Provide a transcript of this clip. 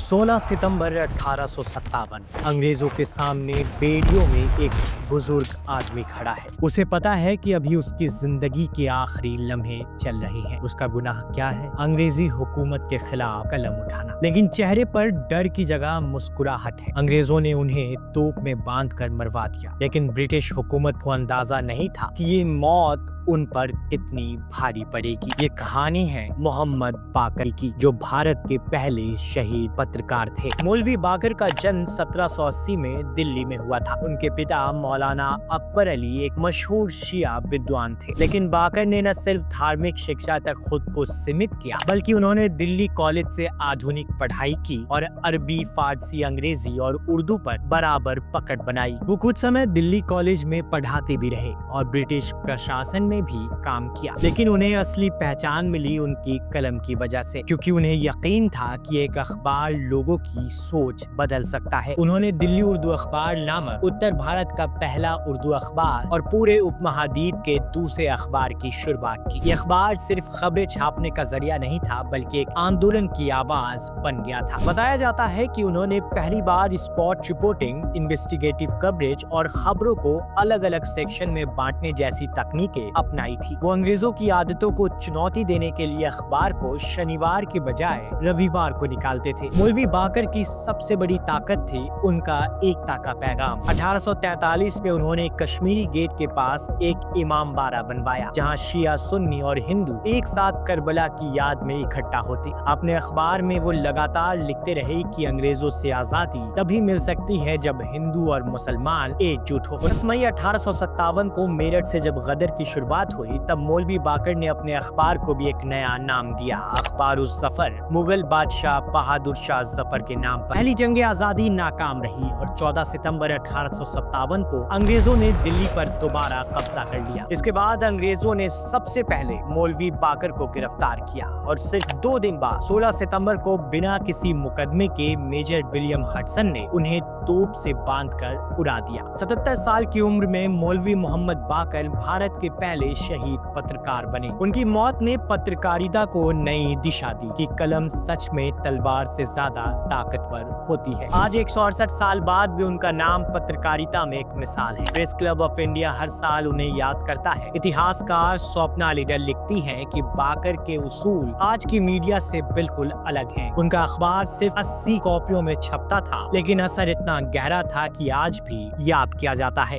16 सितंबर 1857 अंग्रेजों के सामने बेड़ियों में एक बुजुर्ग आदमी खड़ा है। उसे पता है कि अभी उसकी जिंदगी के आखिरी लम्हे चल रहे हैं। उसका गुनाह क्या है? अंग्रेजी हुकूमत के खिलाफ कलम उठाना। लेकिन चेहरे पर डर की जगह मुस्कुराहट है। अंग्रेजों ने उन्हें तोप में बांधकर मरवा दिया, लेकिन ब्रिटिश हुकूमत को अंदाजा नहीं था कि ये मौत उन पर कितनी भारी पड़ेगी। ये कहानी है मोहम्मद बाकर की, जो भारत के पहले शहीद पत्रकार थे। मौलवी बाकर का जन्म 1780 में दिल्ली में हुआ था। उनके पिता मौलाना अकबर अली एक मशहूर शिया विद्वान थे। लेकिन बाकर ने न सिर्फ धार्मिक शिक्षा तक खुद को सीमित किया, बल्कि उन्होंने दिल्ली कॉलेज से आधुनिक पढ़ाई की और अरबी, फारसी, अंग्रेजी और उर्दू पर बराबर पकड़ बनाई। वो कुछ समय दिल्ली कॉलेज में पढ़ाते भी रहे और ब्रिटिश प्रशासन में भी काम किया। लेकिन उन्हें असली पहचान मिली उनकी कलम की वजह से, क्योंकि उन्हें यकीन था कि एक अखबार लोगों की सोच बदल सकता है। उन्होंने दिल्ली उर्दू अखबार नामक उत्तर भारत का पहला उर्दू अखबार और पूरे उपमहाद्वीप के दूसरे अखबार की शुरुआत की। ये अखबार सिर्फ खबरें छापने का जरिया नहीं था, बल्कि एक आंदोलन की आवाज बन गया था। बताया जाता है कि उन्होंने पहली बार स्पॉट रिपोर्टिंग, इन्वेस्टिगेटिव कवरेज और खबरों को अलग अलग सेक्शन में बांटने जैसी तकनीकें अपनाई थी। वो अंग्रेजों की आदतों को चुनौती देने के लिए अखबार को शनिवार के बजाय रविवार को निकालते थे। मौलवी बाकर की सबसे बड़ी ताकत थी उनका एकता का पैगाम। 1843 में उन्होंने कश्मीरी गेट के पास एक इमाम बाड़ा बनवाया, जहां शिया, सुन्नी और हिंदू एक साथ करबला की याद में इकट्ठा होते। अपने अखबार में वो लगातार लिखते रहे कि अंग्रेजों से आजादी तभी मिल सकती है जब हिंदू और मुसलमान एकजुट हो। 10 मई 1857 को मेरठ से जब गदर की शुरुआत हुई, तब मौलवी बाकर ने अपने अखबार को भी एक नया नाम दिया, अखबारुस ज़फर, मुगल बादशाह बहादुर शाह जफर के नाम पर। पहली जंग आजादी नाकाम रही और 14 सितंबर 1857 को अंग्रेजों ने दिल्ली पर दोबारा कब्जा कर लिया। इसके बाद अंग्रेजों ने सबसे पहले मौलवी बाकर को गिरफ्तार किया और सिर्फ 2 दिन बाद 16 सितंबर को बिना किसी मुकदमे के मेजर विलियम हडसन ने उन्हें तोप से बांधकर उड़ा दिया। 77 साल की उम्र में मौलवी मोहम्मद बाकर भारत के पहले शहीद पत्रकार बने। उनकी मौत ने पत्रकारिता को नई दिशा दी कि कलम सच में तलवार से ज्यादा ताकतवर होती है। आज 168 साल बाद भी उनका नाम पत्रकारिता में एक मिसाल है। प्रेस क्लब ऑफ इंडिया हर साल उन्हें याद करता है। इतिहासकार स्वप्ना लीडर लिखती हैं कि बाकर के उसूल आज की मीडिया से बिल्कुल अलग हैं। उनका अखबार सिर्फ 80 कॉपियों में छपता था, लेकिन असर इतना गहरा था कि आज भी याद किया जाता है।